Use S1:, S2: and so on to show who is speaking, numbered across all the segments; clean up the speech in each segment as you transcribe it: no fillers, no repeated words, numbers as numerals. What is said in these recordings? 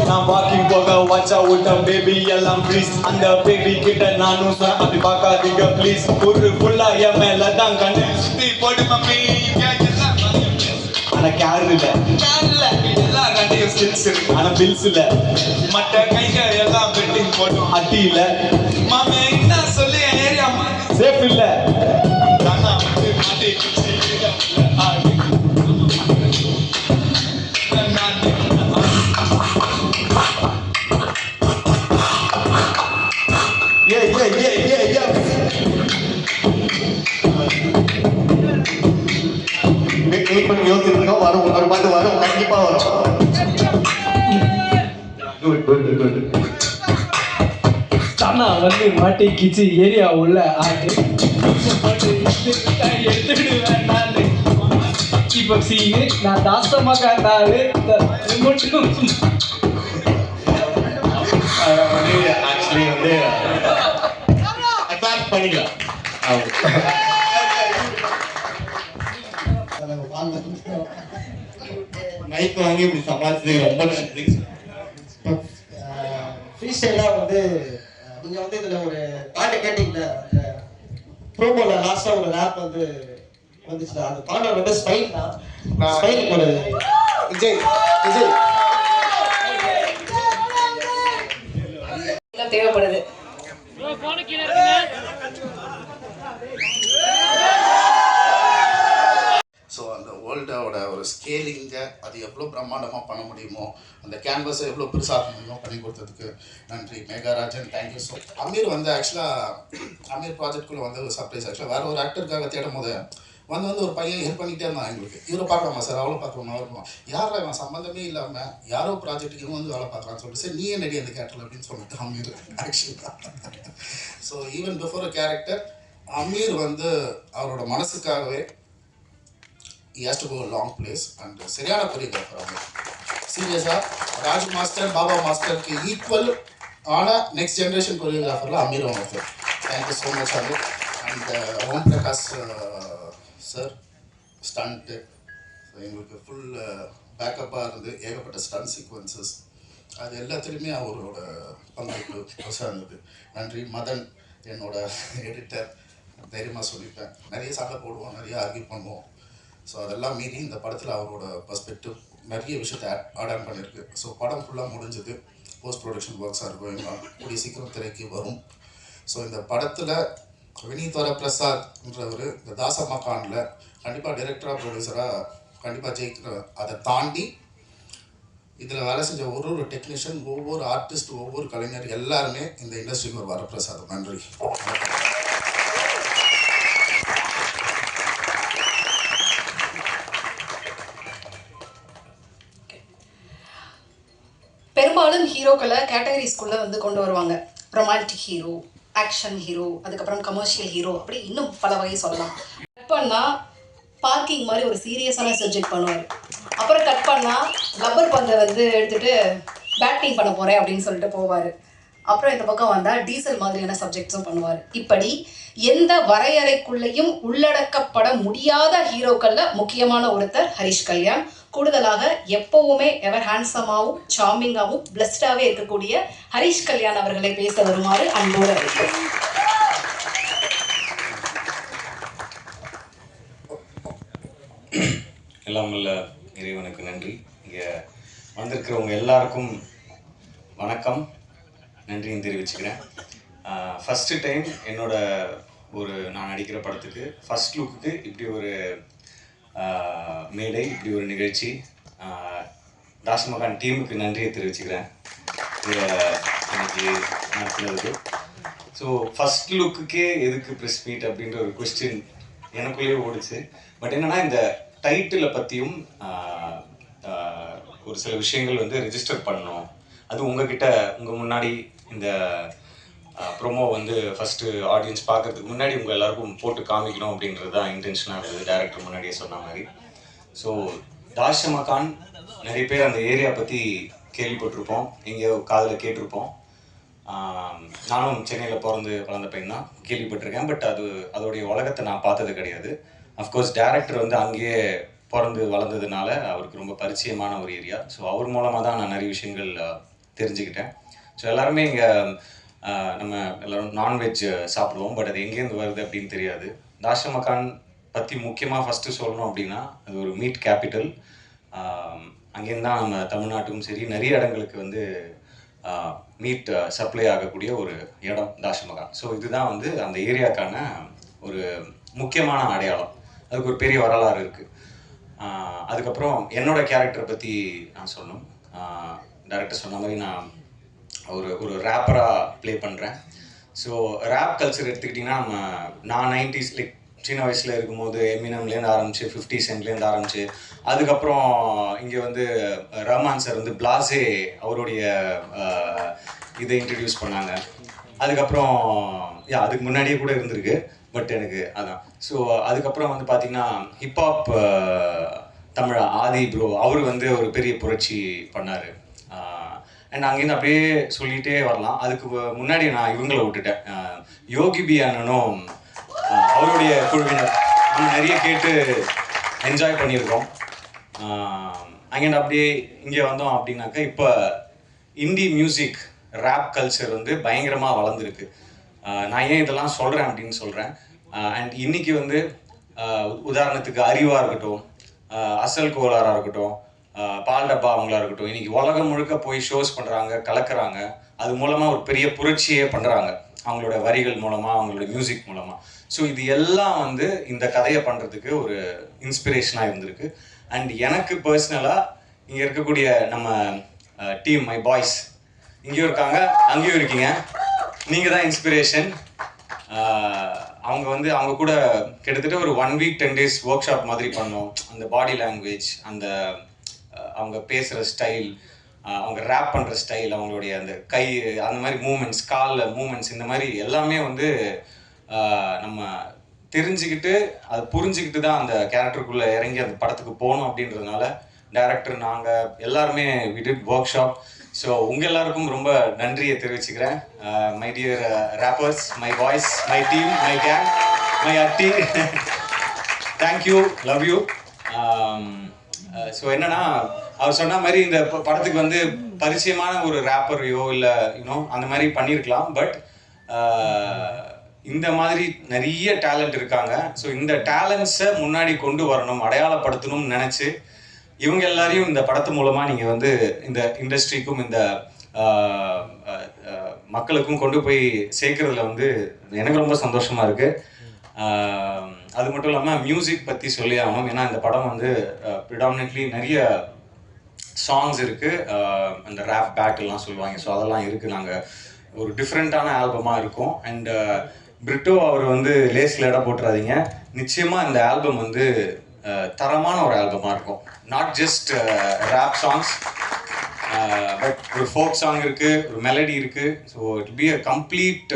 S1: நான் வாக்கிங் போக வாட்சா விட்டேன் பேபி எல்லாம் ப்ளீஸ் அந்த பேபி கிட்ட நானும் அப்படி பார்க்காதீங்க ப்ளீஸ் ஒரு ஃபுல்லா என் மேல தான் கண்ணு சுத்தி போட்டு மம்மி ஆனா கேர் இல்ல எல்லாம் கண்டையும் ஸ்கில்ஸ் இருக்கு ஆனா பில்ஸ் இல்ல மற்ற கைங்க எல்லாம் பெட்டிங் போட்டோம் அட்டி இல்ல மாமே என்ன சொல்லி ஏரியா சேஃப் இல்ல யோசிச்சிருக்கோம் வரும் ஒரு பாட்டு வரும் கண்டிப்பா வரும்
S2: தானா வந்து மாட்டிக்கிச்சு ஏரியா உள்ள ஆட்டு எடுத்துடுவேன் நான் இப்போ சீனு நான் தாசமா காட்டாரு
S1: ஆக்சுவலி வந்து அட்டாக் பண்ணிக்கலாம் மைக் வாங்கி இப்படி சமாளிச்சதுக்கு ரொம்ப நன்றி.
S3: ஃப்ரீ ஸ்டைலாக வந்து நீங்கள் வந்து இதில் ஒரு பாட்டு கேட்டீங்கல்ல அந்த ப்ரோமோவில் லாஸ்ட்டாக ஒரு ரேப் வந்து வந்துச்சுல அந்த பாட்டோட வந்து ஸ்டைல் தான் ஸ்டைலுக்கு ஒரு விஜய்
S4: தேவைப்படுது.
S5: ஸோ அந்த வேர்ல்டோட ஒரு ஸ்கேலிங்கை அது எவ்வளோ பிரம்மாண்டமாக பண்ண முடியுமோ அந்த கேன்வஸை எவ்வளோ பெருசாக முடியுமோ பண்ணி கொடுத்ததுக்கு நன்றி மேகாராஜன். தேங்க்யூ ஸோ அமீர் வந்து ஆக்சுவலாக அமீர் ப்ராஜெக்ட்குள்ளே வந்து ஒரு சர்ப்ரைஸ். ஆக்சுவலாக வேறு ஒரு ஆக்டருக்காக தேடும் போது வந்து ஒரு பையன் ஹெல்ப் பண்ணிகிட்டே இருந்தான் எங்களுக்கு. இவரை பார்க்கலாமா சார் அவளை பார்க்கலாமா வருமா யாரா இவன் சம்மந்தமே இல்லாமல் யாரோ ப்ராஜெக்ட்டுக்கு இவன் வந்து வேலை பார்க்குறான்னு சொல்லிட்டு சரி நீயே நடி அந்த கேரக்டர் அப்படின்னு சொல்லிட்டு அமீர் ஆக்சுவலாக. So even before a character Ameer வந்து அவரோட மனசுக்காகவே he has to go a long place and சரியான கொரியோகிராஃபர் அவங்க. சீரியஸாக ராஜ் மாஸ்டர் பாபா மாஸ்டருக்கு ஈக்குவல் ஆனால் நெக்ஸ்ட் ஜென்ரேஷன் கொரியோகிராஃபரில் அமீர் அவங்க sir. Thank you so much Ameer. And Om Prakash sir stunt எங்களுக்கு ஃபுல் பேக்கப்பாக இருந்து ஏகப்பட்ட ஸ்டண்ட் சீக்வன்சஸ் அது எல்லாத்துலேயுமே அவரோட பங்களிப்பு பெருசாக இருந்தது. நன்றி. மதன் என்னோட எடிட்டர், தைரியமாக சொல்லிப்பேன். நிறைய சண்டை போடுவோம், நிறைய ஆர்கியூ பண்ணுவோம். ஸோ அதெல்லாம் மீறி இந்த படத்தில் அவரோட பர்ஸ்பெக்டிவ் நிறைய விஷயத்தை ஆட் ஆன் பண்ணியிருக்கு. ஸோ படம் ஃபுல்லாக முடிஞ்சது. போஸ்ட் ப்ரொடக்ஷன் ஒர்க்ஸாக இருக்கும், கூடிய சீக்கிரம் திரைக்கு வரும். ஸோ இந்த படத்தில் வினீத் வரப்பிரசாத்ன்றவர் இந்த தாசம்மா கானில் கண்டிப்பாக டைரக்டராக ப்ரொடியூசராக கண்டிப்பாக ஜெயிக்கிற. அதை தாண்டி இதில் வேலை செஞ்ச ஒரு டெக்னீஷியன், ஒவ்வொரு ஆர்டிஸ்ட், ஒவ்வொரு கலைஞர் எல்லாருமே இந்த இண்டஸ்ட்ரிக்கு ஒரு வரப்பிரசாதம். நன்றி.
S4: பெரும்பாலும் ஹீரோக்களை கேட்டகரிஸ்குள்ளே வந்து கொண்டு வருவாங்க. ரொமான்டிக் ஹீரோ, ஆக்ஷன் ஹீரோ, அதுக்கப்புறம் கமர்ஷியல் ஹீரோ, அப்படி இன்னும் பல வகை சொல்லலாம். கட் பண்ணால் பார்க்கிங் மாதிரி ஒரு சீரியஸான சப்ஜெக்ட் பண்ணுவார். அப்புறம் கட் பண்ணால் லப்பர் பந்தை வந்து எடுத்துகிட்டு பேட்டிங் பண்ண போகிறேன் அப்படின்னு சொல்லிட்டு போவார். அப்புறம் இந்த பக்கம் வந்தால் டீசல் மாதிரியான சப்ஜெக்ட்ஸும் பண்ணுவார். இப்படி எந்த வரையறைக்குள்ளேயும் உள்ளடக்கப்பட முடியாத ஹீரோக்களில் முக்கியமான ஒருத்தர் ஹரிஷ் கல்யாண். கூடுதலாக எப்பவுமே எவர் ஹேண்ட்ஸமாகவும் சார்மிங்காகவும் பிளஸ்டாகவே இருக்கக்கூடிய ஹரிஷ் கல்யாண் அவர்களை பேச வருமாறு அன்போடு அழைக்கிறேன்.
S6: எல்லாம் வல்ல இறைவனுக்கு நன்றி. இங்கே வந்திருக்கிறவங்க எல்லாருக்கும் வணக்கம், நன்றியும் தெரிவிச்சுக்கிறேன். ஃபஸ்ட்டு டைம் என்னோட நான் நடிக்கிற படத்துக்கு ஃபஸ்ட் லுக்குக்கு இப்படி ஒரு மேடை, இப்படி ஒரு நிகழ்ச்சி. தாசமகான் டீமுக்கு நன்றியை தெரிவிச்சுக்கிறேன் இன்னைக்கு நடத்துனதுக்கு. ஸோ ஃபஸ்ட் லுக்குக்கே எதுக்கு ப்ரெஸ் மீட் அப்படின்ற ஒரு கொஸ்டின் எனக்குள்ளேயே ஓடிச்சு. பட் என்னென்னா இந்த டைட்டிலை பற்றியும் ஒரு சில விஷயங்கள் வந்து ரெஜிஸ்டர் பண்ணணும். அது உங்கள் முன்னாடி இந்த ப்ரொமோ வந்து ஃபஸ்ட்டு ஆடியன்ஸ் பார்க்கறதுக்கு முன்னாடி உங்கள் எல்லாருக்கும் போட்டு காமிக்கணும் அப்படின்றது தான் இன்டென்ஷனாக இருந்தது, டைரக்டர் முன்னாடியே சொன்ன மாதிரி. ஸோ தாஷமகான் நிறைய பேர் அந்த ஏரியா பற்றி கேள்விப்பட்டிருப்போம், எங்கேயோ காதில் கேட்டிருப்போம். நானும் சென்னையில் பிறந்து வளர்ந்த பையன் தான், கேள்விப்பட்டிருக்கேன். பட் அதோடைய உலகத்தை நான் பார்த்தது கிடையாது. அஃப்கோர்ஸ் டைரக்டர் வந்து அங்கேயே பிறந்து வளர்ந்ததுனால அவருக்கு ரொம்ப பரிச்சயமான ஒரு ஏரியா. ஸோ அவர் மூலமாக தான் நான் நிறைய விஷயங்கள் தெரிஞ்சுக்கிட்டேன். ஸோ எல்லாருமே இங்கே நம்ம எல்லோரும் நான்வெஜ் சாப்பிடுவோம், பட் அது எங்கேருந்து வருது அப்படின்னு தெரியாது. தாஷமகான் பற்றி முக்கியமாக ஃபஸ்ட்டு சொல்லணும் அப்படின்னா அது ஒரு மீட் கேபிட்டல். அங்கேருந்து தான் நம்ம தமிழ்நாட்டுக்கும் சரி நிறைய இடங்களுக்கு வந்து மீட் சப்ளை ஆகக்கூடிய ஒரு இடம் தாஷமகான். ஸோ இதுதான் வந்து அந்த ஏரியாக்கான ஒரு முக்கியமான அடையாளம். அதுக்கு ஒரு பெரிய வரலாறு இருக்குது. அதுக்கப்புறம் என்னோட கேரக்டரை பற்றி நான் சொல்லணும். டைரக்டர் சொன்ன மாதிரி நான் ஒரு ரேப்பராக ப்ளே பண்ணுறேன். ஸோ ரேப் கல்ச்சர் எடுத்துக்கிட்டிங்கன்னா நான் 90s லைக் சின்ன வயசில் இருக்கும்போது எமினம்லேருந்து ஆரம்பிச்சு 50 சென்ட்லேருந்து ஆரம்பிச்சு அதுக்கப்புறம் இங்கே வந்து ரஹ்மான் சார் வந்து பிளாஸே அவருடைய இதை இன்ட்ரடியூஸ் பண்ணாங்க. அதுக்கப்புறம் அதுக்கு முன்னாடியே கூட இருந்திருக்கு, பட் எனக்கு அதான். ஸோ அதுக்கப்புறம் வந்து பார்த்திங்கன்னா ஹிப்ஹாப் தமிழ் ஆதி ப்ரோ அவர் வந்து ஒரு பெரிய புரட்சி பண்ணார். அண்ட் அங்கேருந்து அப்படியே சொல்லிகிட்டே வரலாம். அதுக்கு முன்னாடி நான் இவங்களை விட்டுட்டேன். யோகி பி அண்ணனும் அவருடைய குழுவினர் நம்ம நிறைய கேட்டு என்ஜாய் பண்ணியிருக்கோம். அங்கேருந்து அப்படியே இங்கே வந்தோம் அப்படின்னாக்கா இப்போ இந்தி மியூசிக் ரேப் கல்ச்சர் வந்து பயங்கரமாக வளர்ந்துருக்கு. நான் ஏன் இதெல்லாம் சொல்கிறேன் அப்படின்னு சொல்கிறேன். அண்ட் இன்றைக்கி வந்து உதாரணத்துக்கு அறிவாக இருக்கட்டும், அசல் கோலாராக இருக்கட்டும், பால் டப்பா அவங்களா இருக்கட்டும், இன்றைக்கி உலகம் முழுக்க போய் ஷோஸ் பண்ணுறாங்க, கலக்கிறாங்க. அது மூலமாக ஒரு பெரிய புரட்சியே பண்ணுறாங்க அவங்களோட வரிகள் மூலமாக, அவங்களோட மியூசிக் மூலமாக. ஸோ இது எல்லாம் வந்து இந்த கதையை பண்ணுறதுக்கு ஒரு இன்ஸ்பிரேஷனாக இருந்திருக்கு. அண்ட் எனக்கு பர்சனலாக இங்கே இருக்கக்கூடிய நம்ம டீம் மை பாய்ஸ் இங்கேயும் இருக்காங்க, அங்கேயும் இருக்கீங்க. நீங்கள் தான் இன்ஸ்பிரேஷன். அவங்க கூட கிட்டத்தட்ட ஒரு 1 week 10 days ஒர்க் ஷாப் மாதிரி பண்ணோம். அந்த பாடி லாங்குவேஜ், அந்த அவங்க பேசுகிற ஸ்டைல், அவங்க ரேப் பண்ணுற ஸ்டைல், அவங்களுடைய அந்த கை அந்த மாதிரி மூமெண்ட்ஸ், காலில் மூமெண்ட்ஸ், இந்த மாதிரி எல்லாமே வந்து நம்ம தெரிஞ்சுக்கிட்டு அதை புரிஞ்சுக்கிட்டு தான் அந்த கேரக்டருக்குள்ளே இறங்கி அந்த படத்துக்கு போகணும் அப்படின்றதுனால டைரக்டர் நாங்கள் எல்லாருமே we did workshop. So உங்கள் எல்லாருக்கும் ரொம்ப நன்றியை தெரிவிச்சுக்கிறேன். My dear rappers, my boys, my team, my gang, my அட்டி, தேங்க்யூ, லவ் யூ. ஸோ என்னன்னா அவர் சொன்ன மாதிரி இந்த படத்துக்கு வந்து பரிச்சயமான ஒரு ரேப்பரையோ இல்லை அந்த மாதிரி பண்ணியிருக்கலாம். பட் இந்த மாதிரி நிறைய டேலண்ட் இருக்காங்க. ஸோ இந்த டேலண்ட்ஸை முன்னாடி கொண்டு வரணும், அடையாளப்படுத்தணும்னு நினச்சி இவங்க எல்லாரையும் இந்த படத்து மூலமாக நீங்கள் வந்து இந்த இண்டஸ்ட்ரிக்கும் இந்த மக்களுக்கும் கொண்டு போய் சேர்க்கறதுல வந்து எனக்கு ரொம்ப சந்தோஷமாக இருக்குது. அது மட்டும் இல்லாமல் மியூசிக் பற்றி சொல்லி ஆகணும். ஏன்னா இந்த படம் வந்து ப்ரிடாமினெட்லி நிறைய சாங்ஸ் இருக்குது. அந்த ரேப் பேட்டெல்லாம் சொல்லுவாங்க. ஸோ அதெல்லாம் இருக்குது. நாங்கள் ஒரு டிஃப்ரெண்ட்டான ஆல்பமாக இருக்கும். அண்ட் பிரிட்டோ அவர் வந்து லேஸில் இடம் போட்டுறாதீங்க. நிச்சயமாக இந்த ஆல்பம் வந்து தரமான ஒரு ஆல்பமாக இருக்கும். Not just rap songs, but ஒரு ஃபோக் சாங் இருக்குது, ஒரு மெலடி இருக்குது. So it be a complete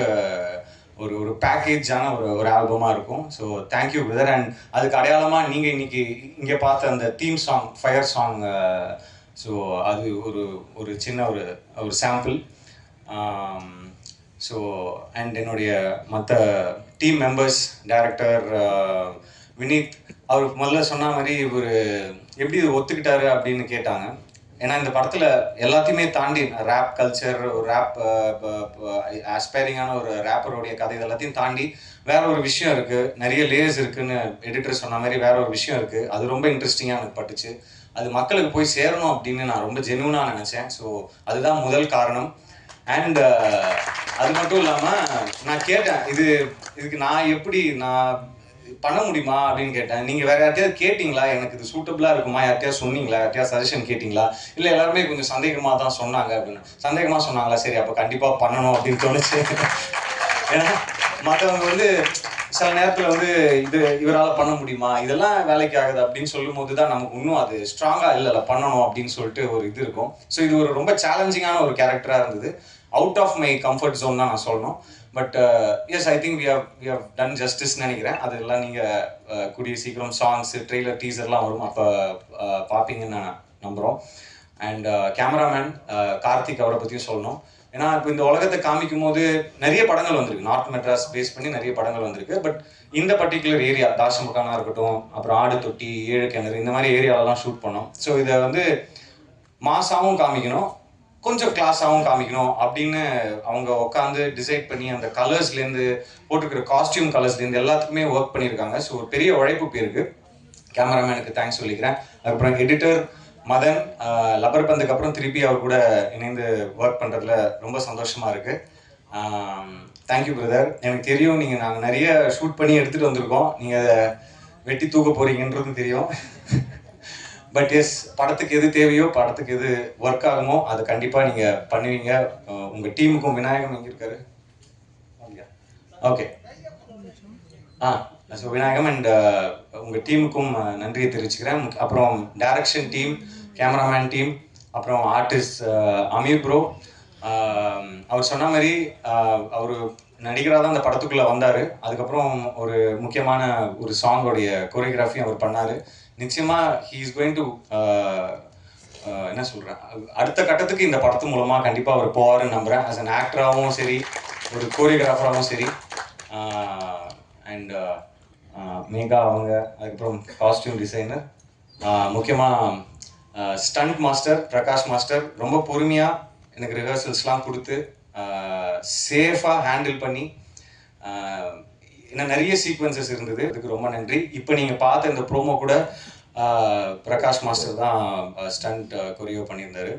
S6: ஒரு பேக்கேஜான ஒரு ஆல்பமாக இருக்கும். So thank you brother. அண்ட் அதுக்கு அடையாளமாக நீங்கள் இன்னைக்கு இங்கே பார்த்த அந்த theme song, fire song, so அது ஒரு சின்ன ஒரு சாம்பிள். ஸோ அண்ட் என்னுடைய மற்ற டீம் மெம்பர்ஸ், டைரக்டர் வினீத், அவருக்கு முதல்ல சொன்ன மாதிரி எப்படி ஒத்துக்கிட்டாரு அப்படின்னு கேட்டாங்க. ஏன்னா இந்த படத்தில் எல்லாத்தையுமே தாண்டி ரேப் கல்ச்சர், ஒரு ரேப் ஆஸ்பைரிங்கான ஒரு ரேப்பருடைய கதை எல்லாத்தையும் தாண்டி வேற ஒரு விஷயம் இருக்குது, நிறைய லேயர்ஸ் இருக்குதுன்னு எடிட்டர் சொன்ன மாதிரி வேற ஒரு விஷயம் இருக்குது. அது ரொம்ப இன்ட்ரெஸ்டிங்காக எனக்கு பட்டுச்சு. அது மக்களுக்கு போய் சேரணும் அப்படின்னு நான் ரொம்ப ஜென்யூனாக நினச்சேன். ஸோ அதுதான் முதல் காரணம். அண்ட் அது மட்டும் இல்லாமல் நான் கேட்டேன், இதுக்கு நான் பண்ண முடியுமா அப்படின்னு கேட்டேன். நீங்கள் வேறு யார்ட்டையாவது கேட்டிங்களா, எனக்கு இது சூட்டபுளாக இருக்குமா, யார்ட்டையாவது சொன்னீங்களா, யார்ட்டையாவது சஜஷன் கேட்டிங்களா? இல்லை எல்லாருமே கொஞ்சம் சந்தேகமாக தான் சொன்னாங்க அப்படின்னு. சந்தேகமாக சொன்னாங்களா, சரி அப்போ கண்டிப்பாக பண்ணணும் அப்படின்னு தோணுச்சு. ஏன்னா மற்றவங்க வந்து சில நேரத்தில் வந்து இவரால் பண்ண முடியுமா, இதெல்லாம் வேலைக்கு ஆகுது அப்படின்னு சொல்லும் போது தான் நமக்கு இன்னும் அது ஸ்ட்ராங்காக இல்லை பண்ணணும் அப்படின்னு சொல்லிட்டு ஒரு இது இருக்கும். ஸோ இது ஒரு ரொம்ப சேலஞ்சிங்கான ஒரு கேரக்டராக இருந்தது. Out of my comfort zone தான் நான் சொல்லணும். But yes, I think we have done ஜஸ்டிஸ்ன்னு நினைக்கிறேன். அதெல்லாம் நீங்கள் கூடிய சீக்கிரம் சாங்ஸு, ட்ரெய்லர், டீசர்லாம் வரும், அப்போ பார்ப்பீங்கன்னு நான் நம்புகிறோம். அண்ட் கேமராமேன் கார்த்திக், அவரை பற்றியும் சொல்லணும். ஏன்னா இப்போ இந்த உலகத்தை காமிக்கும் போது நிறைய படங்கள் வந்திருக்கு, நார்த் மெட்ராஸ் பேஸ் பண்ணி நிறைய படங்கள் வந்திருக்கு. பட் இந்த பர்டிகுலர் ஏரியா தாஷமகானாக இருக்கட்டும், அப்புறம் ஆடு தொட்டி, 7 கிணறு, இந்த மாதிரி ஏரியாலெலாம் ஷூட் பண்ணோம். ஸோ இதை வந்து மாசாவும் காமிக்கணும், கொஞ்சம் கிளாஸாகவும் காமிக்கணும் அப்படின்னு அவங்க உட்காந்து டிசைட் பண்ணி அந்த கலர்ஸ்லேருந்து போட்டுக்கிற காஸ்டியூம் கலர்ஸ்லேருந்து எல்லாத்துக்குமே ஒர்க் பண்ணியிருக்காங்க. ஸோ ஒரு பெரிய உழைப்பு போயிருக்கு. கேமராமேனுக்கு தேங்க்ஸ் சொல்லிக்கிறேன். அதுக்கப்புறம் எடிட்டர் மதன், லப்பர் பந்துக்கு அப்புறம் திருப்பி அவர் கூட இணைந்து ஒர்க் பண்ணுறதுல ரொம்ப சந்தோஷமாக இருக்குது. Thank you brother. எனக்கு தெரியும் நாங்கள் நிறைய ஷூட் பண்ணி எடுத்துகிட்டு வந்திருக்கோம், நீங்கள் அதை வெட்டி தூக்க போகிறீங்கன்றது தெரியும். பட் எஸ், படத்துக்கு எது தேவையோ, படத்துக்கு எது ஒர்க் ஆகுமோ அதை கண்டிப்பாக நீங்கள் பண்ணுவீங்க. உங்கள் டீமுக்கும் விநாயகம் எங்கே இருக்காரு? ஓகே. ஸோ விநாயகம் அண்ட் உங்கள் டீமுக்கும் நன்றியை தெரிவிச்சுக்கிறேன். அப்புறம் டைரக்ஷன் டீம், கேமராமேன் டீம், அப்புறம் ஆர்டிஸ்ட் அமீர் ப்ரோ. அவர் சொன்ன மாதிரி அவர் நடிகராக தான் அந்த படத்துக்குள்ளே வந்தார். அதுக்கப்புறம் ஒரு முக்கியமான ஒரு சாங்கோடைய கோரியோகிராஃபி அவர் பண்ணார். நிச்சயமாக ஹீ இஸ் கோயிங் டு என்ன சொல்கிறேன், அடுத்த கட்டத்துக்கு இந்த படத்து மூலமாக கண்டிப்பாக அவர் போவாருன்னு நம்புகிறேன். ஆஸ் அன் ஆக்டராகவும் சரி, ஒரு கோரியோகிராஃபராகவும் சரி. அண்ட் மேகா அவங்க, அதுக்கப்புறம் காஸ்டியூம் டிசைனர், முக்கியமாக ஸ்டண்ட் மாஸ்டர் பிரகாஷ் மாஸ்டர் ரொம்ப பொறுமையாக எனக்கு ரிஹர்சல்ஸ்லாம் கொடுத்து சேஃபாக ஹேண்டில் பண்ணி, இன்னும் நிறைய சீக்வன்சஸ் இருந்தது, அதுக்கு ரொம்ப நன்றி. இப்போ நீங்கள் பார்த்த இந்த ப்ரோமோ கூட பிரகாஷ் மாஸ்டர் தான் ஸ்டண்ட் கொரியோ பண்ணியிருந்தாரு.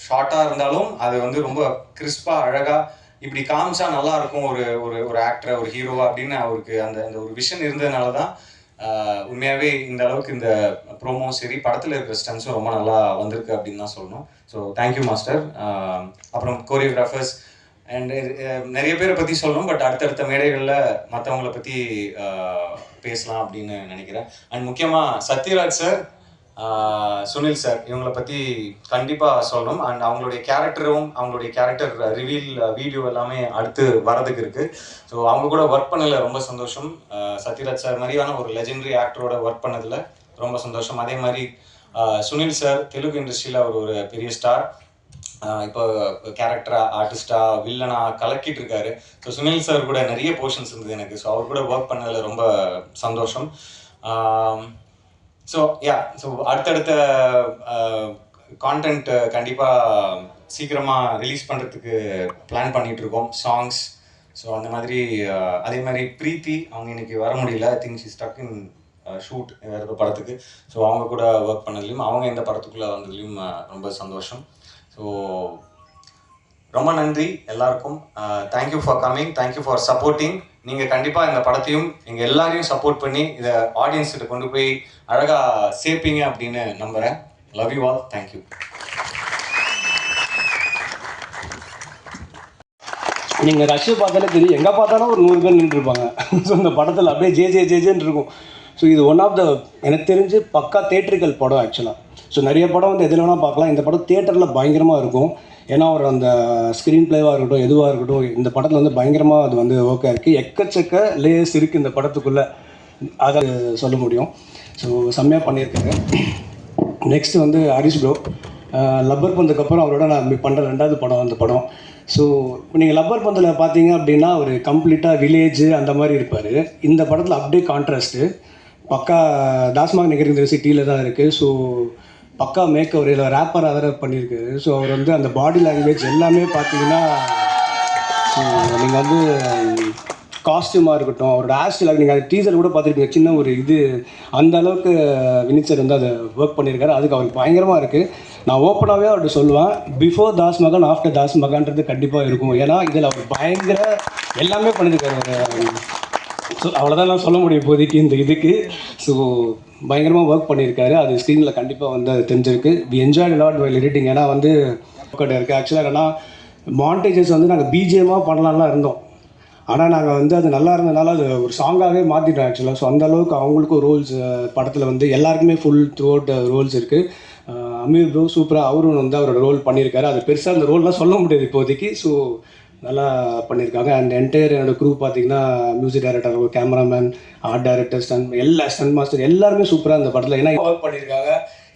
S6: ஷார்ட்டாக இருந்தாலும் அது வந்து ரொம்ப கிறிஸ்பாக அழகாக இப்படி காமிச்சா நல்லா இருக்கும் ஒரு ஒரு ஒரு ஆக்டரை, ஒரு ஹீரோவா அப்படின்னு அவருக்கு அந்த அந்த ஒரு விஷன் இருந்ததுனால தான் உண்மையாகவே இந்த அளவுக்கு இந்த ப்ரோமோவும் சரி, படத்தில் இருக்கிற ஸ்டன்ஸும் ரொம்ப நல்லா வந்திருக்கு அப்படின்னு தான் சொல்லணும். So thank you master. அப்புறம் கோரியோகிராஃபர்ஸ் அண்ட் நிறைய பேரை பற்றி சொல்லணும், பட் அடுத்தடுத்த மேடைகளில் மற்றவங்கள பற்றி பேசலாம் அப்படின்னு நினைக்கிறேன். அண்ட் முக்கியமாக சத்யராஜ் சார், சுனில் சார், இவங்களை பற்றி கண்டிப்பாக சொல்லணும். அண்ட் அவங்களுடைய கேரக்டரும் அவங்களுடைய கேரக்டர் ரிவீல் வீடியோ எல்லாமே அடுத்து வரதுக்கு இருக்குது. ஸோ அவங்க கூட ஒர்க் பண்ணதில் ரொம்ப சந்தோஷம். சத்யராஜ் சார் மாதிரியான ஒரு லெஜெண்டரி ஆக்டரோட ஒர்க் பண்ணதில் ரொம்ப சந்தோஷம். அதே மாதிரி சுனில் சார் தெலுங்கு இண்டஸ்ட்ரியில் அவர் ஒரு பெரிய ஸ்டார், இப்போ கேரக்டராக ஆர்டிஸ்டாக வில்லனாக கலக்கிட்டு இருக்காரு. ஸோ சுனில் சார் கூட நிறைய போர்ஷன்ஸ் இருந்தது எனக்கு. ஸோ அவர் கூட ஒர்க் பண்ணதில் ரொம்ப சந்தோஷம். ஸோ அடுத்தடுத்த கான்டென்ட் கண்டிப்பாக சீக்கிரமாக ரிலீஸ் பண்ணுறதுக்கு பிளான் பண்ணிகிட்ருக்கோம், சாங்ஸ். ஸோ அந்த மாதிரி அதே மாதிரி ப்ரீத்தி அவங்க இன்னைக்கு வர முடியல, I think she stuck in shoot வேறு படத்துக்கு. ஸோ அவங்க கூட ஒர்க் பண்ணதுலையும் அவங்க இந்த படத்துக்குள்ளே வந்ததுலையும் ரொம்ப சந்தோஷம். ஸோ ரொம்ப நன்றி எல்லாருக்கும். Thank you for coming, thank you for supporting. நீங்கள் கண்டிப்பாக இந்த படத்தையும் நீங்கள் எல்லாரையும் சப்போர்ட் பண்ணி இதை ஆடியன்ஸ்கிட்ட கொண்டு போய் அழகாக சேர்ப்பீங்க அப்படின்னு நம்புகிறேன். Love you all. தேங்க்யூ.
S2: நீங்கள் ரஷ்ஷை பார்த்தாலே தெரியும், எங்கே பார்த்தாலும் ஒரு 100 பேர் நின்றுருப்பாங்க. ஸோ இந்த படத்தில் அப்படியே ஜேஜேன்னு இருக்கும். ஸோ இது ஒன் ஆஃப் த எனக்கு தெரிஞ்சு பக்கா தேட்டரிக்கல் படம் ஆக்சுவலாக. ஸோ நிறைய படம் வந்து எதில் வேணால் பார்க்கலாம், இந்த படம் தேட்டரில் பயங்கரமாக இருக்கும். ஏன்னா அவர் அந்த ஸ்க்ரீன் பிளேவாக இருக்கட்டும், எதுவாக இருக்கட்டும், இந்த படத்தில் வந்து பயங்கரமாக அது வந்து ஓகே இருக்குது. எக்கச்சக்க லேயர்ஸ் இருக்குது இந்த படத்துக்குள்ளே, அதை சொல்ல முடியும். ஸோ செம்மையாக பண்ணியிருக்காங்க. நெக்ஸ்ட்டு வந்து ஹரிஷ் ப்ரோ, லப்பர் பந்துக்கப்புறம் அவரோட நான் பண்ணுற 2வது படம் அந்த படம். ஸோ இப்போ நீங்கள் லப்பர் பந்தில் பார்த்தீங்க அப்படின்னா ஒரு கம்ப்ளீட்டாக வில்லேஜ் அந்த மாதிரி இருப்பார். இந்த படத்தில் அப்படியே கான்ட்ராஸ்ட்டு பக்கா டாஸ்மாக் நகர் சிட்டியில் தான் இருக்குது. ஸோ பக்கா மேக் அவர் இல்லை ரேப்பராக வேறு பண்ணியிருக்காரு. ஸோ அவர் வந்து அந்த பாடி லாங்குவேஜ் எல்லாமே பார்த்தீங்கன்னா, ஸோ நீங்கள் வந்து காஸ்டியூமாக இருக்கட்டும், அவரோட ஹேர்ஸ்டைல், நீங்கள் டீசர் கூட பார்த்துருப்பீங்க, சின்ன ஒரு இது அந்த அளவுக்கு வினித் சார் வந்து அதை ஒர்க் பண்ணியிருக்காரு. அதுக்கு அவருக்கு பயங்கரமாக இருக்குது. நான் ஓப்பனாகவே அவர்கிட்ட சொல்லுவேன், பிஃபோர் தாஸ் மகன் ஆஃப்டர் தாஸ் மகான்றது கண்டிப்பாக இருக்கும். ஏன்னா இதில் அவர் பயங்கர எல்லாமே பண்ணியிருக்காரு. ஸோ அவ்வளோதான் நான் சொல்ல முடியும் இப்போதைக்கு இந்த இதுக்கு. ஸோ பயங்கரமாக ஒர்க் பண்ணியிருக்காரு. அது ஸ்க்ரீனில் கண்டிப்பாக வந்து அது தெரிஞ்சிருக்கு. We enjoy lot while editing. ஏன்னா வந்து இருக்குது ஆக்சுவலாக. ஏன்னா மாண்டேஜஸ் வந்து நாங்கள் பிஜிஎம்மாக பண்ணலாம்லாம் இருந்தோம், ஆனால் நாங்கள் வந்து அது நல்லா இருந்ததுனால அது ஒரு சாங்காகவே மாற்றிட்டோம் ஆக்சுவலாக. ஸோ அந்தளவுக்கு அவங்களுக்கும் ரோல்ஸ் படத்தில் வந்து எல்லாருக்குமே ஃபுல் த்ரூ அவுட் ரோல்ஸ் இருக்குது. அமீர் ப்ரோ சூப்பராக அவரும் வந்து அவரோட ரோல் பண்ணியிருக்காரு. அது பெருசாக அந்த ரோல்லாம் சொல்ல முடியாது இப்போதைக்கு. ஸோ நல்லா பண்ணியிருக்காங்க. அண்ட் என்டையர் என்னோடய குரூப் பார்த்தீங்கன்னா, music director, cameraman, art director, stunt master எல்லாருமே சூப்பராக இந்த படத்தில் ஏன்னா ஒர்க் பண்ணியிருக்காங்க.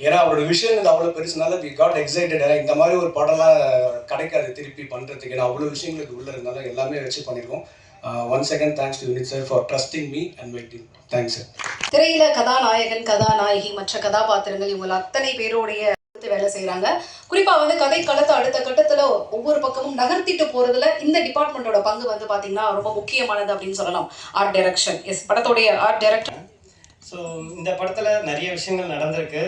S2: ஏன்னா அவரோட விஷயம் இது அவ்வளோ பெருசுனால வி காட் எக்ஸைட்டட். ஏன்னா இந்த மாதிரி ஒரு படம்லாம் கிடைக்காது திருப்பி பண்ணுறதுக்கு. ஏன்னா அவ்வளோ விஷயங்களுக்கு உள்ளே இருந்தாலும் எல்லாமே வச்சு பண்ணியிருக்கோம். Once again thanks to Vineeth sir for trusting me and my team. Thanks sir.
S4: திரையில கதாநாயகன், கதாநாயகி, மற்ற கதாபாத்திரங்கள் இவங்க அத்தனை பேருடைய வேலை செய்யறாங்க. குறிப்பா வந்து கதை களத்தை அடுத்த கட்டத்துல ஒவ்வொரு பக்கமும் நகர்த்திட்டு போறதுல இந்த டிபார்ட்மெண்டோட பங்கு வந்து பாத்தீங்கன்னா ரொம்ப முக்கியமானது அப்படின்னு சொல்லலாம். ஆர்ட் டைரக்ஷன், எஸ், படத்தோடைய ஆர்ட் டைரக்டர்.
S7: ஸோ இந்த படத்தில் நிறைய விஷயங்கள் நடந்திருக்கு.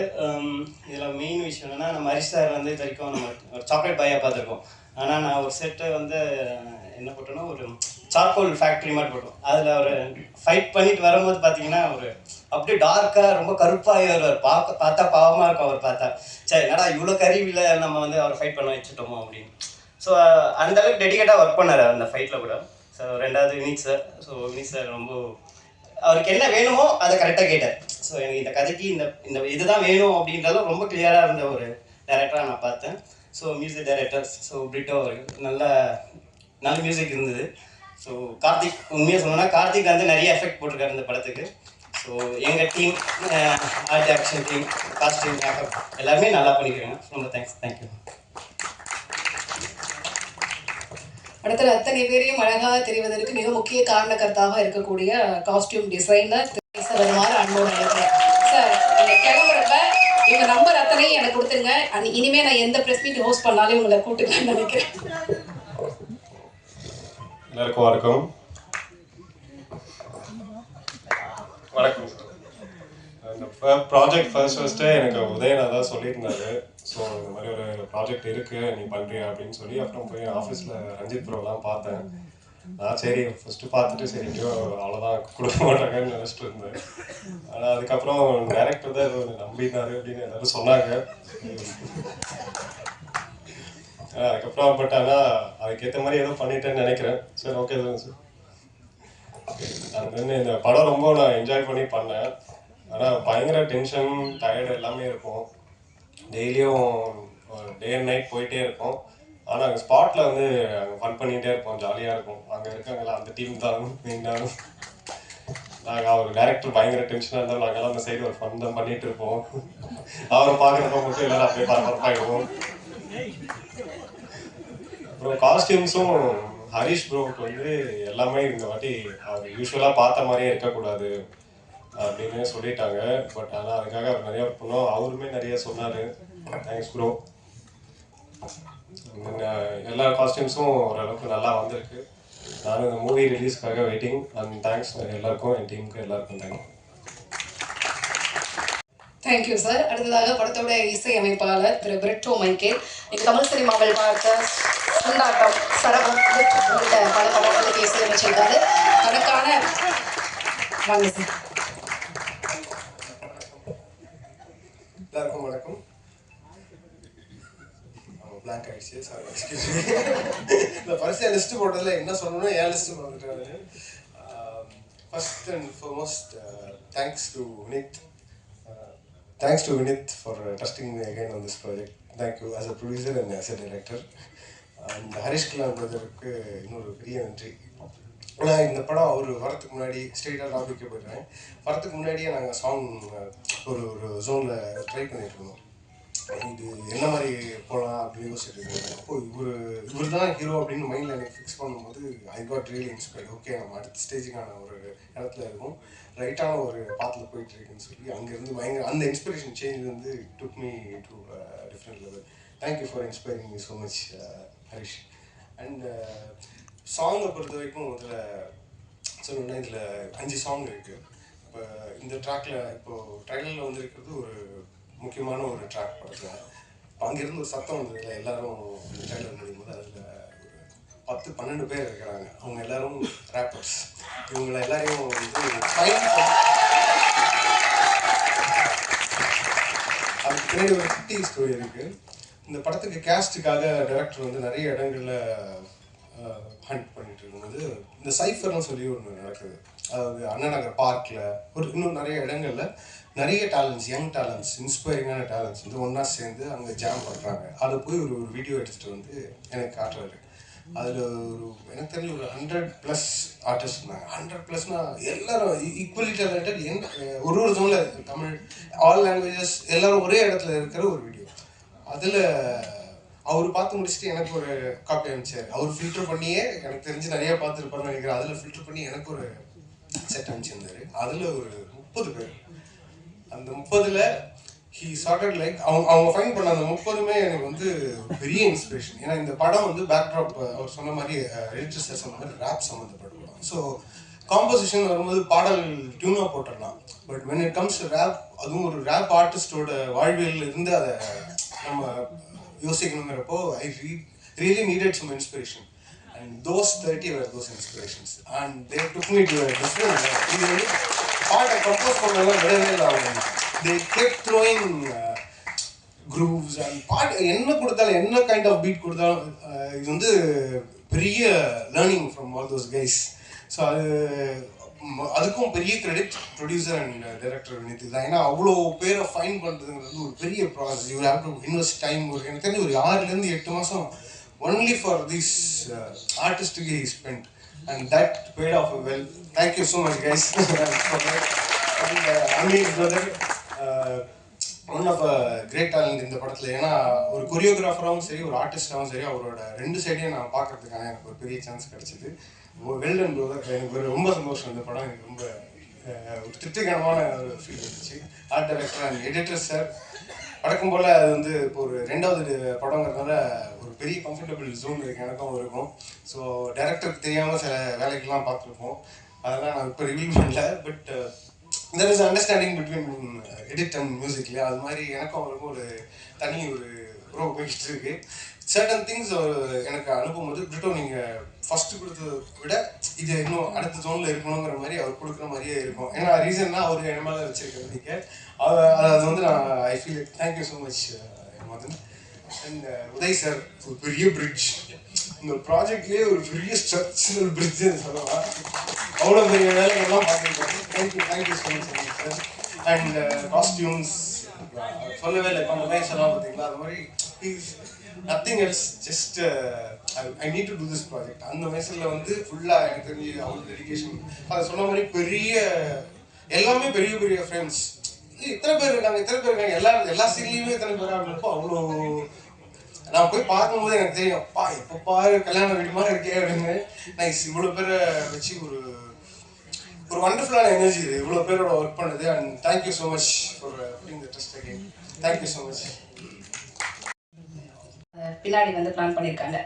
S7: இதில் மெயின் விஷயம் என்னென்னா, நம்ம ஹரிஷ் சார் வந்து இது வரைக்கும் நம்ம ஒரு சாக்லேட் பாயாக பார்த்துருக்கோம். ஆனால் நான் ஒரு செட்டை வந்து என்ன போட்டோன்னா, ஒரு சார்கோல் ஃபேக்ட்ரி மாதிரி போட்டோம். அதில் ஒரு ஃபைட் பண்ணிட்டு வரும்போது பார்த்தீங்கன்னா ஒரு அப்படியே டார்க்காக ரொம்ப கருப்பாகி வருவார். பார்த்தா பாவமாக இருக்கும் அவர் பார்த்தா. சரி, என்னடா இவ்வளோ கருவியில் நம்ம வந்து அவர் ஃபைட் பண்ண வச்சுட்டோமோ அப்படின்னு. ஸோ அந்தளவுக்கு டெடிகேட்டாக ஒர்க் பண்ணார் அந்த ஃபைட்டில் கூட. ஸோ ரெண்டாவது Vineeth sir. So Vineeth sir ரொம்ப அவருக்கு என்ன வேணுமோ அதை கரெக்டாக கேட்டார். ஸோ எனக்கு இந்த கதைக்கு இந்த இதுதான் வேணும் அப்படின்றதும் ரொம்ப கிளியராக இருந்த ஒரு டைரக்டராக நான் பார்த்தேன். So music directors, so Brito அவர்கள் நல்ல மியூசிக் இருந்தது. ஸோ கார்த்திக், உண்மையாக சொல்லணும்னா கார்த்திக் வந்து நிறைய எஃபெக்ட் போட்டிருக்காரு இந்த படத்துக்கு. ஸோ எங்கள் team, art action team, costume, makeup எல்லாருமே நல்லா பண்ணிக்கிறாங்க. ரொம்ப தேங்க்யூ.
S4: படத்தில் அத்தனை பேரையும் அழகாக தெரிவதற்கு மிக முக்கிய காரணக்கர்த்தாக இருக்கக்கூடிய காஸ்டியூம் டிசைனர் வருமாறு அன்போடு அழைக்கிறேன். சார், நீங்கள் கிளம்புறப்ப இவங்க நம்பர் அத்தனையும் எனக்கு கொடுத்துருங்க. இனிமேல் நான் எந்த ப்ரெஸ் மீட் ஹோஸ்ட் பண்ணாலும் உங்களை கூட்டுக்கலாம்னு நினைக்கிறேன்.
S8: எல்லாருக்கும் வணக்கம். இந்த ப்ராஜெக்ட் ஃபர்ஸ்ட்டே எனக்கு உதயநாத் தான் சொல்லியிருந்தாரு. ஸோ இந்த மாதிரி ஒரு ப்ராஜெக்ட் இருக்குது, நீ பண்ணுறியா அப்படின்னு சொல்லி. அப்புறம் போய் ஆஃபீஸில் ரஞ்சித் ப்ரோலாம் பார்த்தேன். நான் சரி ஃபஸ்ட்டு பார்த்துட்டு சரிட்டியோ அவ்வளோதான் கொடுக்க மாட்டாங்கன்னு நினச்சிட்டு இருந்தேன். ஆனால் அதுக்கப்புறம் டைரக்டர் தான் ஏதோ நம்பினாரு அப்படின்னு எல்லாரும் சொன்னாங்க. அதுக்கப்புறம் பட் ஆனால் அதுக்கேற்ற மாதிரி ஏதோ பண்ணிட்டேன்னு நினைக்கிறேன். சரி, ஓகே சார். அண்ட் இந்த படம் ரொம்ப நான் என்ஜாய் பண்ணி பண்ணேன். ஆனால் பயங்கர டென்ஷன், டயர்டு எல்லாமே இருக்கும். டெய்லியும் டே அண்ட் நைட் போயிட்டே இருக்கும். ஆனால் அங்கே ஸ்பாட்டில் வந்து அங்கே ஃபன் பண்ணிகிட்டே இருப்போம், ஜாலியாக இருக்கும். அங்கே இருக்காங்களா அந்த டீம் தான் மெயினாக. நாங்கள் அவர் டேரக்டர் பயங்கர டென்ஷனாக இருந்தாலும் நாங்கள்லாம் அந்த சைடு ஒரு ஃபன் தான் பண்ணிகிட்டு இருப்போம். அவரை பார்க்குறப்ப மட்டும் எல்லோரும் அப்படியே பரபரப்பாகிடுவோம். அப்புறம் காஸ்டியூம்ஸும் ஹரிஷ் ப்ரோவுக்கு வந்து எல்லாமே இந்த வாட்டி அவர் யூஸ்வலாக பார்த்த மாதிரியே இருக்கக்கூடாது அப்படின்னு சொல்லிட்டாங்க. பட் ஆனால் அதுக்காக அவர் நிறையா ஒர்க் பண்ணோம். அவருமே நிறைய சொன்னார். Thanks bro. எல்லா காஸ்டியூம்ஸும் ஓரளவுக்கு நல்லா வந்திருக்கு. நானும் இந்த மூவி ரிலீஸ்க்காக வெயிட்டிங். அண்ட் தேங்க்ஸ் எல்லாருக்கும், என் டீமுக்கு எல்லாருக்கும் தேங்க்யூ.
S4: Thank you sir. அடுத்ததாக படத்தோட இசையமைப்பாளர் திரு பிரிட்டோ மைக்கேல். எங்கள் தமிழ் சினிமாவில் பார்த்த சுண்டாட்டம், சரவம் உள்ளிட்ட பல படங்களுக்கு இசையமைச்சிருக்காரு. தனக்கான வாங்க சார்.
S9: எல்லாருக்கும் வணக்கம். பிளாங்க் ஆகிடுச்சு, சாரி, எக்ஸ்கியூஸ் மீ. இந்த ஃபர்ஸ்ட் லிஸ்ட்டு போட்டதில் என்ன சொல்லணும்னா என் லிஸ்ட்டு வந்துட்டேன். First and foremost thanks to Vineeth for trusting me again on this project. Thank you as a producer and as a director. And Harish கிலான் பிரதருக்கு இன்னொரு பெரிய நன்றி. ஆனால் இந்த படம் அவர் வரத்துக்கு முன்னாடி ஸ்ட்ரெயிட்டாக டாபிக்கே போயிடுறேன். வரத்துக்கு முன்னாடியே நாங்கள் சாங் ஒரு ஜோனில் ட்ரை பண்ணிட்டு இருந்தோம். இது என்ன மாதிரி போகலாம் அப்படின்னு யோசிச்சுட்டு இருக்கோம். அப்போது இவர் தான் ஹீரோ அப்படின்னு மைண்டில் எனக்கு ஃபிக்ஸ் பண்ணும்போது I got really inspired. Okay, நம்ம அடுத்த ஸ்டேஜுக்கான ஒரு இடத்துல இருக்கும், ரைட்டான ஒரு பாத்தில் போயிட்டுருக்குன்னு சொல்லி அங்கேருந்து பயங்கர அந்த இன்ஸ்பிரேஷன் சேஞ்ச் வந்து took me to different level. Thank you for inspiring me so much Harish. And சாங்கை பொறுத்த வரைக்கும் இதில் சொல்லணுன்னா இதில் 5 சாங் இருக்குது. இப்போ இந்த ட்ராக்கில் இப்போது ட்ரைலரில் வந்துருக்கிறது ஒரு முக்கியமான ஒரு ட்ராக் படத்தில். இப்போ அங்கேருந்து ஒரு சத்தம் வந்ததில்ல, எல்லோரும் இந்த ட்ரைலர் முடியும் போது அதில் ஒரு 10-12 பேர் இருக்கிறாங்க. அவங்க எல்லோரும் ரேப்பர்ஸ். இவங்களை எல்லாரையும் வந்து அதுக்கு பின்னாடி ஒரு குட்டி ஸ்டோரி இருக்குது. இந்த படத்துக்கு கேஸ்ட்டுக்காக டைரக்டர் வந்து நிறைய இடங்களில் ஹண்ட் பண்ணிட்டு இருக்கும்போது இந்த சைஃபர்னு சொல்லி ஒன்று நடக்குது. அதாவது அண்ணா நகர் பார்க்கில் இன்னும் நிறைய இடங்களில் நிறைய டேலண்ட்ஸ், யங் டேலண்ட்ஸ், இன்ஸ்பைரிங்கான டேலண்ட்ஸ் வந்து ஒன்றா சேர்ந்து அங்கே ஜாம் பண்ணுறாங்க. அதை போய் ஒரு வீடியோ எடுத்துகிட்டு வந்து எனக்கு காட்டுறாரு. அதில் எனக்கு தெரிஞ்ச ஒரு 100+ ஆர்டிஸ்ட் இருந்தாங்க. 100+னால் எல்லோரும் ஈக்குவலி டேலண்டட். ஒரு ஜோனில் தமிழ், ஆல் லாங்குவேஜஸ் எல்லோரும் ஒரே இடத்துல இருக்கிற ஒரு வீடியோ. அதில் அவர் பார்த்து முடிச்சுட்டு எனக்கு ஒரு காப்பி அனுப்பிச்சார். அவர் ஃபில்டர் பண்ணியே, எனக்கு தெரிஞ்சு நிறையா பார்த்துருப்பாருன்னு நினைக்கிறேன், அதில் ஃபில்டர் பண்ணி எனக்கு ஒரு செட் அனுப்பிச்சிருந்தார். அதில் ஒரு 30 பேர். அந்த 30ல் ஹீ started லைக் அவங்க ஃபைன் பண்ண அந்த 30மே எனக்கு வந்து பெரிய இன்ஸ்பிரேஷன். ஏன்னா இந்த படம் வந்து பேக்ட்ராப் அவர் சொன்ன மாதிரி எடிட்டர் சார் சொன்ன மாதிரி ரேப் சம்மந்தப்பட்ட படம். ஸோ காம்போசிஷன் வரும்போது பாடல் டியூனாக போட்டுடலாம். But when it comes to rap, அதுவும் ஒரு ரேப் ஆர்டிஸ்டோட வாழ்வியல் இருந்து அதை நம்ம யோசிக்கணுங்கிறப்போ ஐ really needed some inspiration. And those 30 were those inspirations. And they took me to a different level. இது வந்து பாட்டை கம்போஸ் பண்ணலாம் விடவே இல்லை அவங்க. They kept throwing grooves and பாட்டு என்ன கொடுத்தாலும் என்ன கைண்ட் ஆஃப் பீட் கொடுத்தாலும் இது வந்து பெரிய learning from all those guys. So அதுக்கும் பெரிய credit producer and director Vineeth தான். ஏன்னா அவ்வளோ பேரை ஃபைன் பண்ணுறதுங்கிறது ஒரு பெரிய process. You have to invest time. எனக்கு தெரிஞ்சு ஒரு 6 to 8 மாதம் only for this artist he spent, and that paid off well. Thank you so much guys. And Amir brother, one of a great talent in the படத்தில். ஏன்னா ஒரு கொரியோகிராஃபராகவும் சரி ஒரு ஆர்டிஸ்டாகவும் சரி அவரோட 2 சைடையும் நான் பார்க்கறதுக்கான எனக்கு ஒரு பெரிய சான்ஸ் கிடச்சிது. வெல்டன் பிரதர், எனக்கு ரொம்ப சந்தோஷம். இந்த படம் எனக்கு ரொம்ப ஒரு திருப்திகரமான ஒரு ஃபீல் இருந்துச்சு. Art director and editor sir வழக்கம் போல் அது வந்து இப்போ ஒரு 2வது படங்கிறதுனால ஒரு பெரிய கம்ஃபர்டபுள் ஜோன் இருக்குது எனக்கும் இருக்கும். ஸோ டைரக்டருக்கு தெரியாமல் சில வேலைகள்லாம் பார்த்துருப்போம், அதெல்லாம் நான் இப்போ ரிவீல் பண்ணல. But there is understanding between edit and music இல்லையா, அது மாதிரி எனக்கும் அவருக்கும் ஒரு தனி ஒரு ப்ரோ போயிட்டு இருக்கு. சர்டன் திங்ஸ் எனக்கு அனுப்பும்போது பிரிட்டோ நீங்கள் ஃபஸ்ட்டு கொடுத்ததை விட இது இன்னும் அடுத்த ஜோனில் இருக்கணுங்கிற மாதிரி அவர் கொடுக்குற மாதிரியே இருக்கும். ஏன்னா ரீசன்னா அவர் என்ன மேலே வச்சிருக்கிறது நீங்கள் அது வந்து நான் I feel thank you so much Madhan. And Uday sir ஒரு பெரிய பிரிட்ஜ், இந்த ப்ராஜெக்ட்லேயே ஒரு பெரிய ஸ்ட்ரக்சரல் பிரிட்ஜுன்னு சொல்லலாம். அவ்வளோ பெரிய வேலைகள்லாம் பார்த்துருக்காங்க. Thank you so much sir. And costumes சொல்லவே இல்லை, இப்போ அந்த வயசு எல்லாம் பார்த்தீங்களா, அது மாதிரி nothing else, just I need to do this project. அந்த வயசில் வந்து ஃபுல்லாக எனக்கு தெரிஞ்சு அவங்களுக்கு டெடிக்கேஷன். அதை சொன்ன மாதிரி பெரிய எல்லாமே பெரிய பெரிய ஃப்ரெண்ட்ஸ். இத்தனை பேர் இருக்காங்க எல்லா சீன்லையுமே இத்தனை பேர் அப்படின்றப்போ அவ்வளோ நான் போய் பார்க்கும்போது எனக்கு தெரியும், அப்பா எப்போ பாரு கல்யாண வீடு மாதிரி இருக்கே அப்படின்னு. நைஸ், இவ்வளோ பேரை வச்சு ஒரு வண்டர்ஃபுல்லான எனர்ஜி இது, இவ்வளோ பேரோட ஒர்க் பண்ணுது. And thank you so much for pudding the trust again. Thank you so much.
S4: பின்னாடி வந்து பிளான் பண்ணியிருக்காங்க.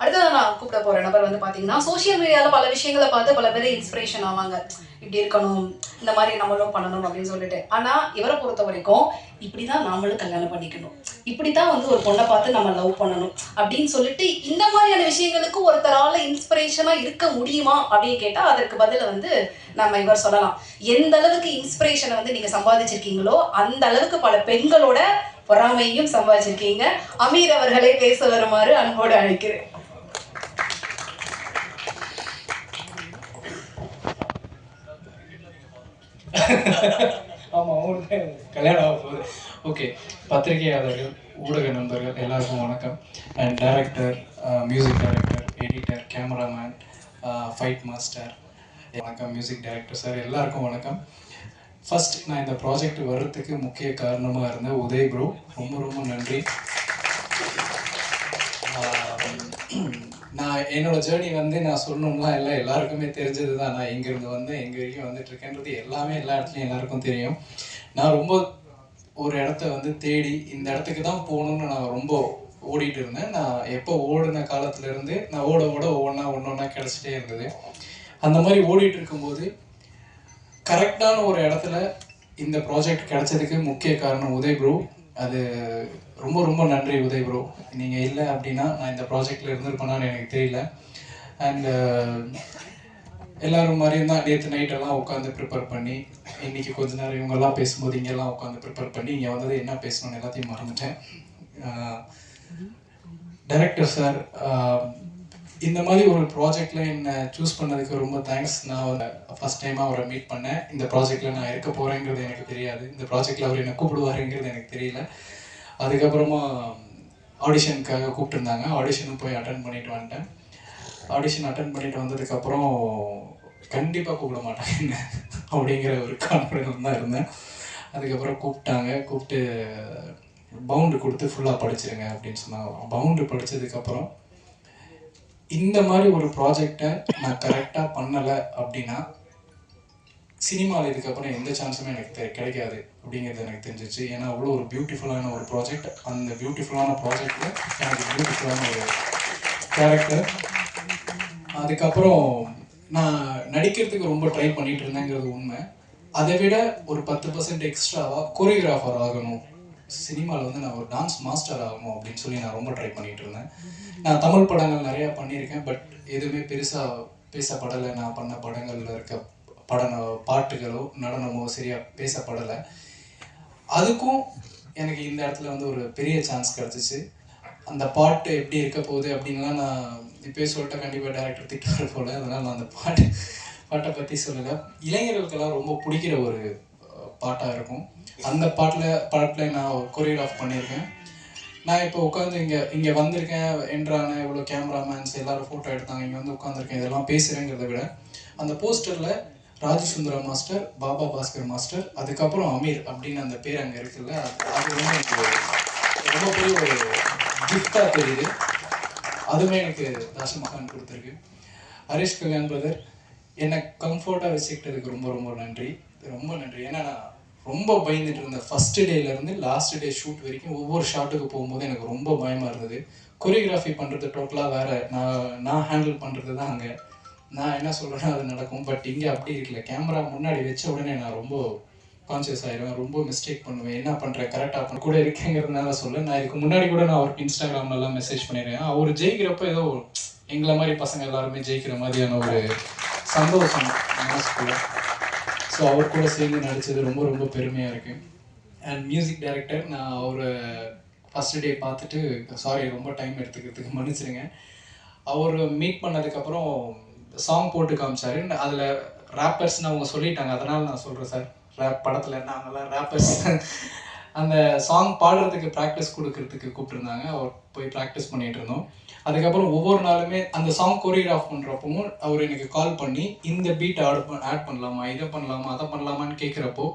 S4: அடுத்தது நான் கூப்பிட போகிற நபர் வந்து பார்த்தீங்கன்னா சோஷியல் மீடியாவில் பல விஷயங்களை பார்த்து பல பேர் இன்ஸ்பிரேஷன் ஆவாங்க, இப்படி இருக்கணும், இந்த மாதிரி நம்மளும் பண்ணணும் அப்படின்னு சொல்லிட்டு. ஆனால் இவரை பொறுத்த வரைக்கும் இப்படி தான் நாமளும் கல்யாணம் பண்ணிக்கணும், இப்படி தான் வந்து ஒரு பொண்ணை பார்த்து நம்ம லவ் பண்ணணும் அப்படின்னு சொல்லிட்டு இந்த மாதிரியான விஷயங்களுக்கு ஒருத்தரால் இன்ஸ்பிரேஷனாக இருக்க முடியுமா அப்படின்னு கேட்டால் அதற்கு பதில் வந்து நம்ம இவர் சொல்லலாம். எந்த அளவுக்கு இன்ஸ்பிரேஷனை வந்து நீங்கள் சம்பாதிச்சிருக்கீங்களோ அந்த அளவுக்கு பல பெண்களோட பொறாமையும் சம்பாதிச்சிருக்கீங்க. அமீர் அவர்களே பேச வருமாறு அன்போடு அழைக்கிறேன்.
S10: ஆமாம், அவங்களுக்கு கல்யாணம் ஆக போகுது. ஓகே, பத்திரிகையாளர்கள், ஊடக நண்பர்கள் எல்லாருக்கும் வணக்கம். And director, music director, editor, cameraman, fight master வணக்கம். மியூசிக் டைரக்டர் சார் எல்லாருக்கும் வணக்கம். ஃபர்ஸ்ட் நான் இந்த ப்ராஜெக்ட் வர்றதுக்கு முக்கிய காரணமாக இருந்த உதய் ப்ரோ, ரொம்ப ரொம்ப நன்றி. நான் என்னோட ஜேர்னி வந்து நான் சொல்லணும்னா எல்லாருக்குமே தெரிஞ்சது தான். நான் எங்கேருந்து வந்து எங்கே வரைக்கும் வந்துட்டுருக்கேன்றது எல்லாமே எல்லா இடத்துலையும் எல்லாருக்கும் தெரியும். நான் ரொம்ப ஒரு இடத்த வந்து தேடி இந்த இடத்துக்கு தான் போகணுன்னு நான் ரொம்ப ஓடிட்டு இருந்தேன். நான் எப்போ ஓடின காலத்துலேருந்து நான் ஓட ஒவ்வொன்றா கிடச்சிட்டே இருந்தது. அந்த மாதிரி ஓடிட்டு இருக்கும்போது கரெக்டான ஒரு இடத்துல இந்த ப்ராஜெக்ட் கிடைச்சதுக்கு முக்கிய காரணம் உதய் ப்ரோ. அது ரொம்ப ரொம்ப நன்றி உதய் ப்ரோ. நீங்கள் இல்லை அப்படின்னா நான் இந்த ப்ராஜெக்டில் இருந்திருப்பேனான்னு எனக்கு தெரியல. அண்ட் எல்லோரும் மாதிரியும் தான் நேற்று நைட்டெல்லாம் உட்காந்து ப்ரிப்பேர் பண்ணி, இன்றைக்கி கொஞ்ச நேரம் இவங்கெல்லாம் பேசும்போது இங்கெல்லாம் உட்காந்து ப்ரிப்பேர் பண்ணி இங்கே வந்தது என்ன பேசணும்னு எல்லாத்தையும் மறந்துட்டேன். டைரக்டர் சார், இந்த மாதிரி ஒரு ப்ராஜெக்டில் என்னை சூஸ் பண்ணதுக்கு ரொம்ப தேங்க்ஸ். நான் ஃபஸ்ட் டைமாக அவரை மீட் பண்ணேன். இந்த ப்ராஜெக்டில் நான் இருக்க போகிறேங்கிறது எனக்கு தெரியாது, இந்த ப்ராஜெக்டில் அவர் என்னை கூப்பிடுவாருங்கிறது எனக்கு தெரியல. அதுக்கப்புறமா ஆடிஷனுக்காக கூப்பிட்டுருந்தாங்க, ஆடிஷனும் போய் அட்டன் பண்ணிட்டு வந்துட்டேன். ஆடிஷன் அட்டன் பண்ணிட்டு வந்ததுக்கப்புறம் கண்டிப்பாக கூப்பிட மாட்டாங்க அப்படிங்கிற ஒரு கான்ஃபிடன்ஸ் தான் இருந்தேன். அதுக்கப்புறம் கூப்பிட்டு பவுண்டு கொடுத்து ஃபுல்லாக படிச்சிருங்க அப்படின்னு சொன்னாங்க. பவுண்டு படித்ததுக்கப்புறம் இந்த மாதிரி ஒரு ப்ராஜெக்டை நான் கரெக்டாக பண்ணலை அப்படின்னா சினிமாவில் இதுக்கப்புறம் எந்த சான்ஸுமே எனக்கு கிடைக்காது அப்படிங்கிறது எனக்கு தெரிஞ்சிச்சு. ஏன்னா அவ்வளோ ஒரு பியூட்டிஃபுல்லான ஒரு ப்ராஜெக்ட், அந்த பியூட்டிஃபுல்லான ப்ராஜெக்டில் எனக்கு பியூட்டிஃபுல்லான ஒரு கேரக்டர். அதுக்கப்புறம் நான் நடிக்கிறதுக்கு ரொம்ப ட்ரை பண்ணிட்டு இருந்தேங்கிறது உண்மை. அதை விட ஒரு 10% எக்ஸ்ட்ராவாக கொரியோகிராஃபர் ஆகணும், சினிமாவில் வந்து நான் ஒரு டான்ஸ் மாஸ்டர் ஆகணும் அப்படின்னு சொல்லி நான் ரொம்ப ட்ரை பண்ணிகிட்டு இருந்தேன். நான் தமிழ் படங்கள் நிறையா பண்ணியிருக்கேன், பட் எதுவுமே பெருசாக பேசப்படலை. நான் பண்ண படங்களில் இருக்க பாட்டுகளோ நடனமோ சரியாக பேசப்படலை. அதுக்கும் எனக்கு இந்த இடத்துல வந்து ஒரு பெரிய சான்ஸ் கிடச்சிச்சு. அந்த பாட்டு எப்படி இருக்க போகுது அப்படின்லாம் நான் இப்போயே சொல்லிட்டேன், கண்டிப்பாக டேரக்டர் திட்டுவார் போல். அதனால் நான் அந்த பாட்டை பற்றி சொல்லலை. இளைஞர்களுக்கெல்லாம் ரொம்ப பிடிக்கிற ஒரு பாட்டாக இருக்கும். அந்த பாட்டில் நான் கொரியோகிராஃப் பண்ணியிருக்கேன். நான் இப்போ உட்காந்து இங்கே வந்திருக்கேன், என்றான இவ்வளோ கேமராமேன்ஸ் எல்லோரும் ஃபோட்டோ எடுத்தாங்க, இங்கே வந்து உட்காந்துருக்கேன், இதெல்லாம் பேசுகிறேங்கிறத விட அந்த போஸ்டரில் ராஜசுந்தரா மாஸ்டர், பாபா பாஸ்கர் மாஸ்டர், அதுக்கப்புறம் அமீர் அப்படின்னு அந்த பேர் அங்கே இருக்குல்ல, அது வந்து எனக்கு ரொம்ப பெரிய ஒரு கிஃப்டாக தெரியுது. அதுவுமே எனக்கு தாஷமகான் கொடுத்துருக்கு. ஹரிஷ் கல்யாண் பிரதர் என்னை கம்ஃபர்ட்டாக வச்சுக்கிட்டதுக்கு ரொம்ப ரொம்ப நன்றி, ரொம்ப நன்றி. ஏன்னா நான் ரொம்ப பயந்துட்டு இருந்தேன். ஃபஸ்ட்டு டேலேருந்து லாஸ்ட் டே ஷூட் வரைக்கும் ஒவ்வொரு ஷாட்டுக்கு போகும்போது எனக்கு ரொம்ப பயமாக இருந்தது. கொரியோகிராஃபி பண்ணுறது டோட்டலாக வேறு, நான் ஹேண்டில் பண்ணுறது தான் அங்கே. நான் என்ன சொல்கிறேன்னா அது நடக்கும். பட் இங்கே அப்படி இருக்கல. கேமரா முன்னாடி வச்ச உடனே நான் ரொம்ப கான்சியஸ் ஆகிடுவேன், ரொம்ப மிஸ்டேக் பண்ணுவேன். என்ன பண்ணுறேன், கரெக்டாக பண்ண கூட இருக்கேங்கிறதுனால சொல்ல. நான் இதுக்கு முன்னாடி கூட நான் அவருக்கு இன்ஸ்டாகிராம்லலாம் மெசேஜ் பண்ணிடுறேன். அவர் ஜெயிக்கிறப்ப ஏதோ எங்களை மாதிரி பசங்க எல்லாருமே ஜெயிக்கிற மாதிரியான ஒரு சந்தோஷம் மனசுக்குள்ள. ஸோ அவர் கூட சேர்ந்து நடித்தது ரொம்ப ரொம்ப பெருமையாக இருக்குது. அண்ட் மியூசிக் டைரக்டர், நான் அவரை ஃபஸ்ட்டு டே பார்த்துட்டு, சாரி ரொம்ப டைம் எடுத்துக்கிறதுக்கு மன்னிச்சிடுங்க. அவர் மீட் பண்ணதுக்கப்புறம் சாங் போட்டு காமிச்சார். அதில் ரேப்பர்ஸ்னு அவங்க சொல்லிட்டாங்க, அதனால் நான் சொல்கிறேன் சார். ரேப் படத்தில் நாங்கள்லாம் ரேப்பர்ஸ். அந்த சாங் பாடுறதுக்கு ப்ராக்டிஸ் கொடுக்கறதுக்கு கூப்பிட்டுருந்தாங்க. அவர் போய் ப்ராக்டிஸ் பண்ணிகிட்டு இருந்தோம். அதுக்கப்புறம் ஒவ்வொரு நாளுமே அந்த சாங் கொரியோகிராஃப் பண்ணுறப்பவும் அவர் எனக்கு கால் பண்ணி இந்த பீட் ஆட் பண்ணலாமா, இதை பண்ணலாமா, அதை பண்ணலாமான்னு கேட்குறப்போ